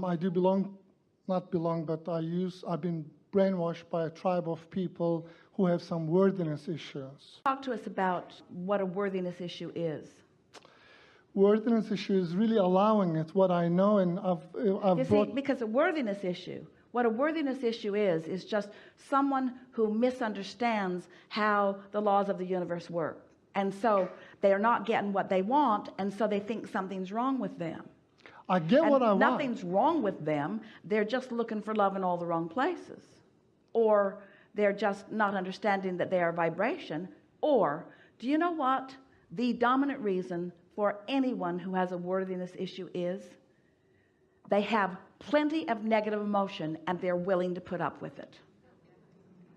I do not belong, but I've been brainwashed by a tribe of people who have some worthiness issues. Talk to us about what a worthiness issue is. Worthiness issue is really allowing it, what I know, and I've brought... Because a worthiness issue, what a worthiness issue is just someone who misunderstands how the laws of the universe work. And so they are not getting what they want, and so they think something's wrong with them. I get what I want. Nothing's wrong with them. They're just looking for love in all the wrong places. Or they're just not understanding that they are vibration. Or, do you know what the dominant reason for anyone who has a worthiness issue is? They have plenty of negative emotion and they're willing to put up with it.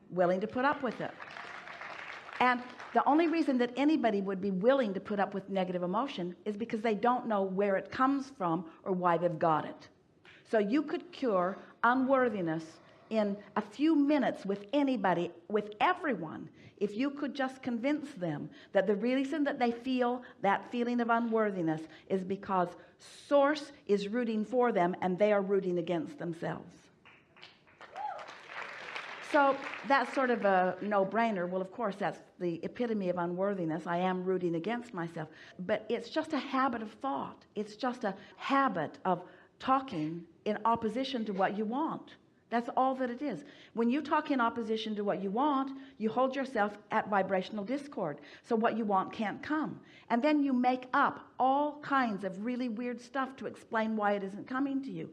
Willing to put up with it. And the only reason that anybody would be willing to put up with negative emotion is because they don't know where it comes from or why they've got it. So you could cure unworthiness in a few minutes with anybody, with everyone, if you could just convince them that the reason that they feel that feeling of unworthiness is because Source is rooting for them and they are rooting against themselves. So that's sort of a no-brainer. Well, of course, that's the epitome of unworthiness. I am rooting against myself. But it's just a habit of thought. It's just a habit of talking in opposition to what you want. That's all that it is. When you talk in opposition to what you want, you hold yourself at vibrational discord. So what you want can't come. And then you make up all kinds of really weird stuff to explain why it isn't coming to you,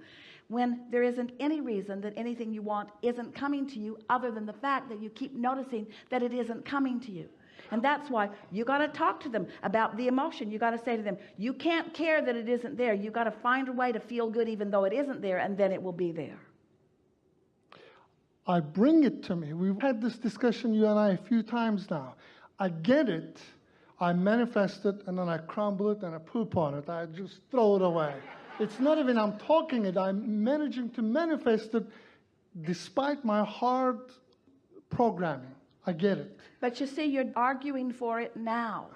when there isn't any reason that anything you want isn't coming to you other than the fact that you keep noticing that it isn't coming to you. And that's why you got to talk to them about the emotion. You got to say to them, you can't care that it isn't there. You got to find a way to feel good even though it isn't there, and then it will be there. I bring it to me. We've had this discussion, you and I, a few times now. I get it, I manifest it, and then I crumble it and I poop on it. I just throw it away. It's not even I'm talking it, I'm managing to manifest it despite my hard programming. I get it. But you see, you're arguing for it now.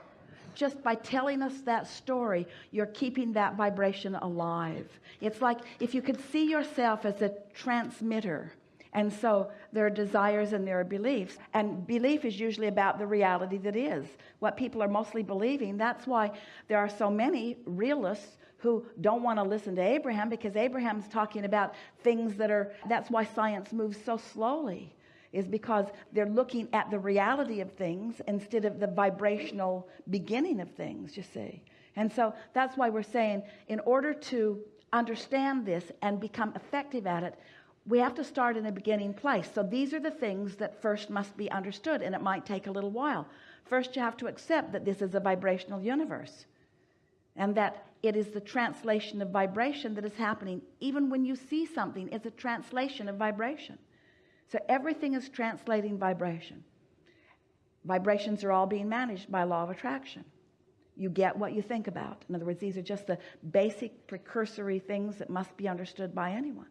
Just by telling us that story, you're keeping that vibration alive. It's like if you could see yourself as a transmitter. And so there are desires and there are beliefs. And belief is usually about the reality that is. What people are mostly believing. That's why there are so many realists who don't want to listen to Abraham, because Abraham's talking about things that are, that's why science moves so slowly, is because they're looking at the reality of things instead of the vibrational beginning of things, you see. And so that's why we're saying, in order to understand this and become effective at it, we have to start in a beginning place. So these are the things that first must be understood, and it might take a little while. First, you have to accept that this is a vibrational universe, and that it is the translation of vibration that is happening. Even when you see something, it's a translation of vibration. So everything is translating vibration. Vibrations are all being managed by law of attraction. You get what you think about. In other words, these are just the basic precursory things that must be understood by anyone.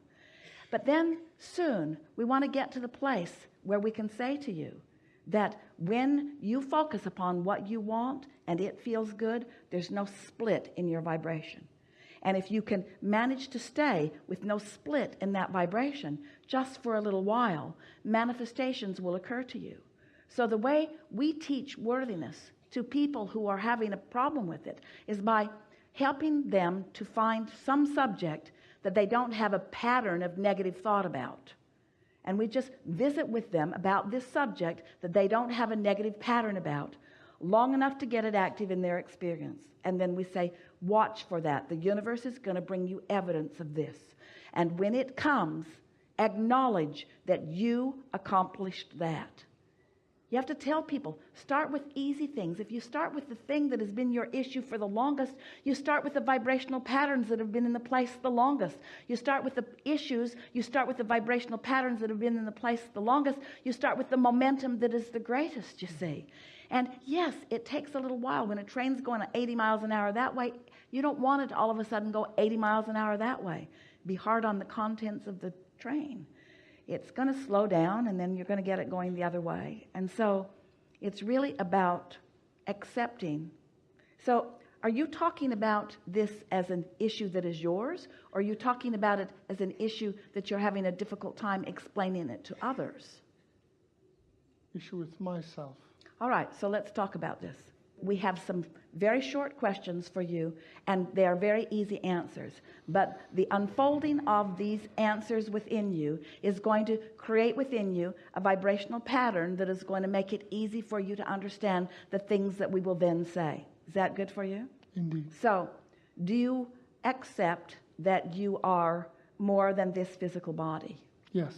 But then soon we want to get to the place where we can say to you that when you focus upon what you want and it feels good, there's no split in your vibration. And if you can manage to stay with no split in that vibration just for a little while, manifestations will occur to you. So the way we teach worthiness to people who are having a problem with it is by helping them to find some subject that they don't have a pattern of negative thought about. And we just visit with them about this subject that they don't have a negative pattern about long enough to get it active in their experience. And then we say, watch for that. The universe is going to bring you evidence of this. And when it comes, acknowledge that you accomplished that. You have to tell people, start with easy things. If you start with the thing that has been your issue for the longest, you start with the vibrational patterns that have been in the place the longest. You start with the issues, you start with the vibrational patterns that have been in the place the longest. You start with the momentum that is the greatest, you see. And yes, it takes a little while. When a train's going at 80 miles an hour that way, you don't want it to all of a sudden go 80 miles an hour that way. Be hard on the contents of the train. It's going to slow down, and then you're going to get it going the other way. And so it's really about accepting. So Are you talking about this as an issue that is yours, or are you talking about it as an issue that you're having a difficult time explaining it to others? Issue with myself. All right, so let's talk about this. We have some very short questions for you, and they are very easy answers. But the unfolding of these answers within you is going to create within you a vibrational pattern that is going to make it easy for you to understand the things that we will then say. Is that good for you? Indeed. So, do you accept that you are more than this physical body? Yes.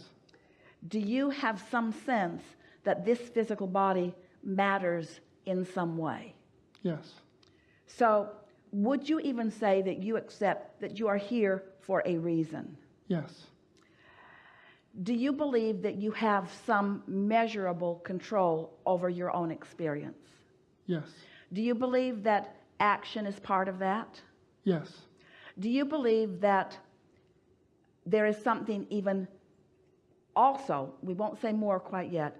Do you have some sense that this physical body matters in some way? Yes. So, would you even say that you accept that you are here for a reason? Yes. Do you believe that you have some measurable control over your own experience? Yes. Do you believe that action is part of that? Yes. Do you believe that there is something even also, we won't say more quite yet,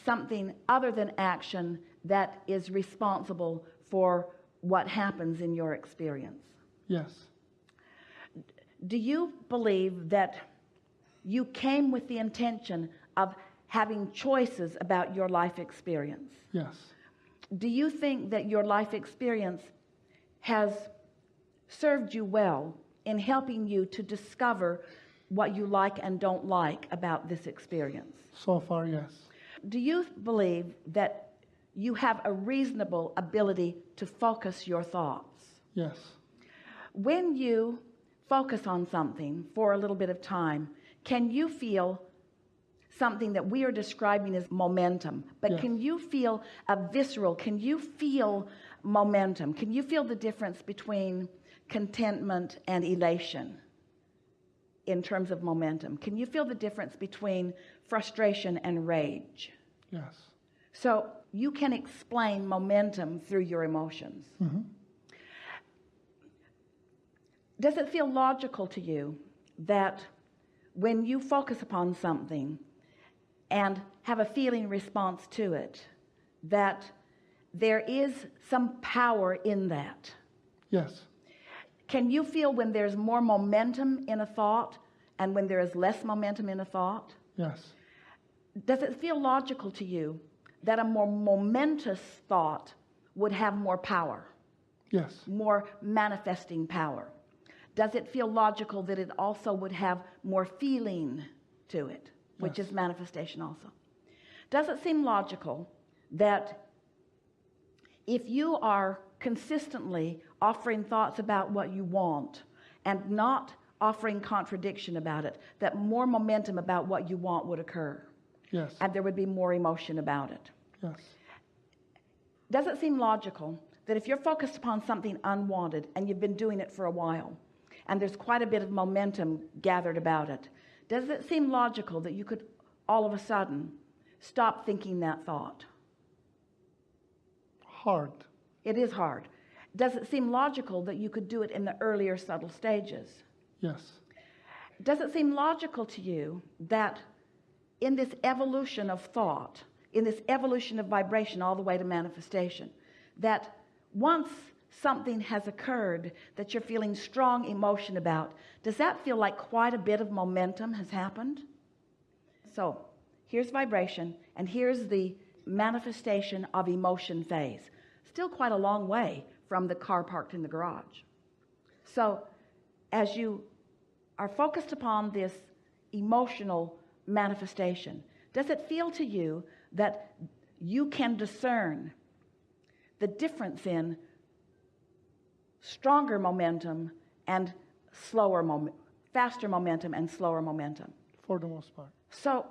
something other than action that is responsible for what happens in your experience? Yes. Do you believe that you came with the intention of having choices about your life experience? Yes. Do you think that your life experience has served you well in helping you to discover what you like and don't like about this experience? So far, yes. Do you believe that you have a reasonable ability to focus your thoughts? Yes. When you focus on something for a little bit of time, can you feel something that we are describing as momentum? But Yes. can you feel a visceral, can you feel momentum? Can you feel the difference between contentment and elation in terms of momentum? Can you feel the difference between frustration and rage? Yes. So you can explain momentum through your emotions. Mm-hmm. Does it feel logical to you that when you focus upon something and have a feeling response to it, that there is some power in that? Yes. Can you feel when there's more momentum in a thought and when there is less momentum in a thought? Yes. Does it feel logical to you that a more momentous thought would have more power, Yes. more manifesting power? Does it feel logical that it also would have more feeling to it, which Yes. is manifestation also? Does it seem logical that if you are consistently offering thoughts about what you want and not offering contradiction about it, that more momentum about what you want would occur Yes. and there would be more emotion about it? Yes. Does it seem logical that if you're focused upon something unwanted and you've been doing it for a while and there's quite a bit of momentum gathered about it, does it seem logical that you could all of a sudden stop thinking that thought? Hard. It is hard. Does it seem logical that you could do it in the earlier subtle stages? Yes. Does it seem logical to you that in this evolution of thought, in this evolution of vibration all the way to manifestation, that once something has occurred that you're feeling strong emotion about, does that feel like quite a bit of momentum has happened? So here's vibration, and here's the manifestation of emotion phase. Still quite a long way from the car parked in the garage. So as you are focused upon this emotional manifestation, does it feel to you that you can discern the difference in stronger momentum and faster momentum and slower momentum? For the most part. So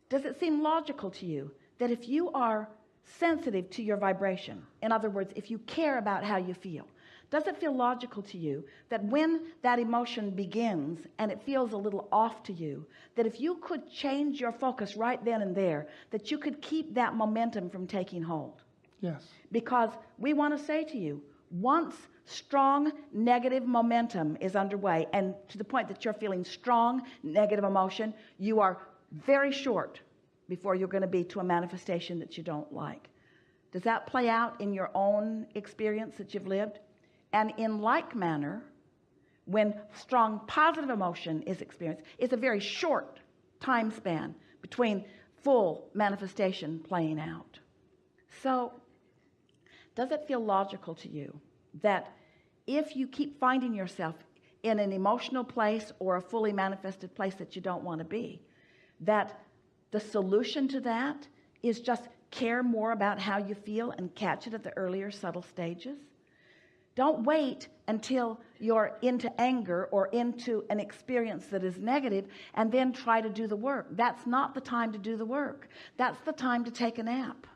does it seem logical to you that if you are sensitive to your vibration, in other words, if you care about how you feel, does it feel logical to you that when that emotion begins and it feels a little off to you, that if you could change your focus right then and there, that you could keep that momentum from taking hold? Yes. Because we want to say to you, once strong negative momentum is underway, and to the point that you're feeling strong negative emotion, you are very short before you're going to be to a manifestation that you don't like. Does that play out in your own experience that you've lived? And in like manner, when strong positive emotion is experienced, it's a very short time span between full manifestation playing out. So, does it feel logical to you that if you keep finding yourself in an emotional place or a fully manifested place that you don't want to be, that the solution to that is just care more about how you feel and catch it at the earlier subtle stages? Don't wait until you're into anger or into an experience that is negative and then try to do the work. That's not the time to do the work. That's the time to take a nap.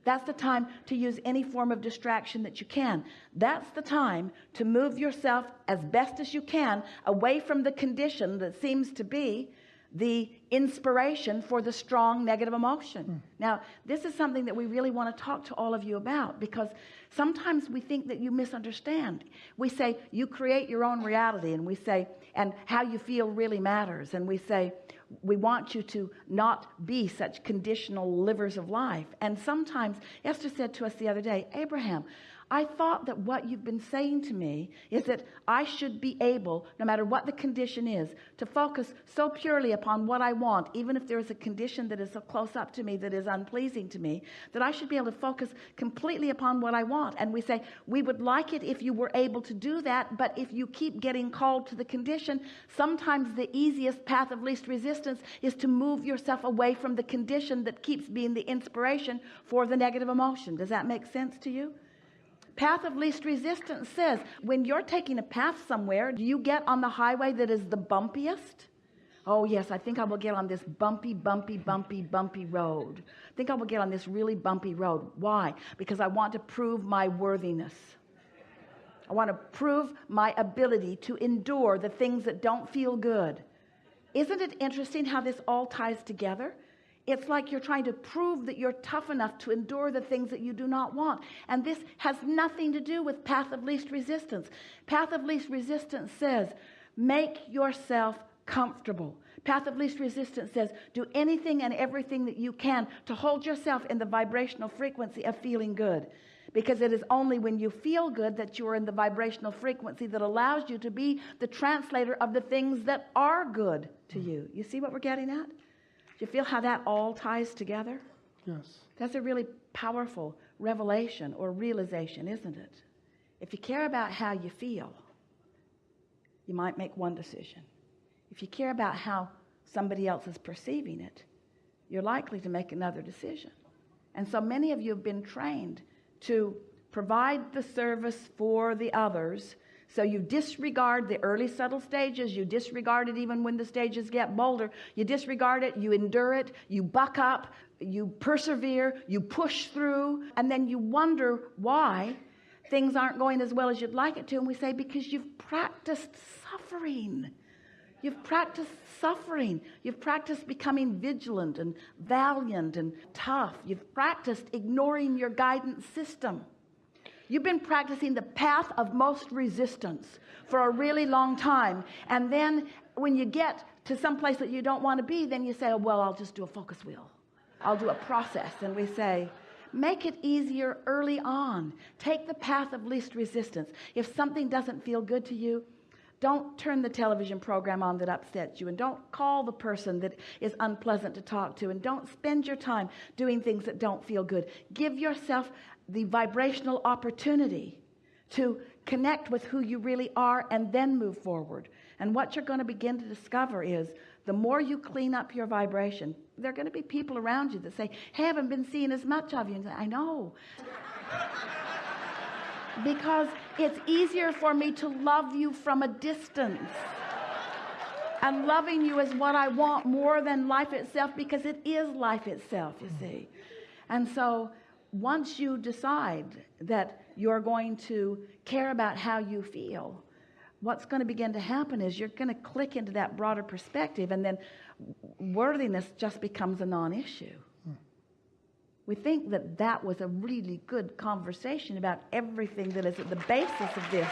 That's the time to use any form of distraction that you can. That's the time to move yourself as best as you can away from the condition that seems to be the inspiration for the strong negative emotion. Now, this is something that we really want to talk to all of you about, because sometimes we think that you misunderstand. We say you create your own reality, and we say, and how you feel really matters, and we say we want you to not be such conditional livers of life. And sometimes Esther said to us the other day, Abraham, I thought that what you've been saying to me is that I should be able, no matter what the condition is, to focus so purely upon what I want, even if there is a condition that is so close up to me that is unpleasing to me, that I should be able to focus completely upon what I want. And we say, we would like it if you were able to do that, but if you keep getting called to the condition, sometimes the easiest path of least resistance is to move yourself away from the condition that keeps being the inspiration for the negative emotion. Does that make sense to you? Path of least resistance says, when you're taking a path somewhere, do you get on the highway that is the bumpiest? Oh yes, I think I will get on this bumpy road. I think I will get on this really bumpy road. Why? Because I want to prove my worthiness. I want to prove my ability to endure the things that don't feel good. Isn't it interesting how this all ties together? It's like you're trying to prove that you're tough enough to endure the things that you do not want. And this has nothing to do with path of least resistance. Path of least resistance says, make yourself comfortable. Path of least resistance says, do anything and everything that you can to hold yourself in the vibrational frequency of feeling good. Because it is only when you feel good that you are in the vibrational frequency that allows you to be the translator of the things that are good to you. You see what we're getting at? Do you feel how that all ties together? Yes. That's a really powerful revelation or realization, isn't it? If you care about how you feel, you might make one decision. If you care about how somebody else is perceiving it, you're likely to make another decision. And so many of you have been trained to provide the service for the others. So you disregard the early subtle stages. You disregard it even when the stages get bolder. You disregard it, you endure it, you buck up, you persevere, you push through, and then you wonder why things aren't going as well as you'd like it to. And we say, because you've practiced suffering. You've practiced suffering. You've practiced becoming vigilant and valiant and tough. You've practiced ignoring your guidance system. You've been practicing the path of most resistance for a really long time. And then when you get to some place that you don't want to be, then you say, oh, well, I'll just do a focus wheel. I'll do a process. And we say, make it easier early on. Take the path of least resistance. If something doesn't feel good to you, don't turn the television program on that upsets you, and don't call the person that is unpleasant to talk to, and don't spend your time doing things that don't feel good. Give yourself the vibrational opportunity to connect with who you really are and then move forward. And what you're going to begin to discover is the more you clean up your vibration, there are going to be people around you that say, hey, I haven't been seeing as much of you. And say, I know. Because it's easier for me to love you from a distance. And loving you is what I want more than life itself, because it is life itself, you see. And so once you decide that you're going to care about how you feel, what's going to begin to happen is you're going to click into that broader perspective, and then worthiness just becomes a non-issue. We think that that was a really good conversation about everything that is at the basis of this.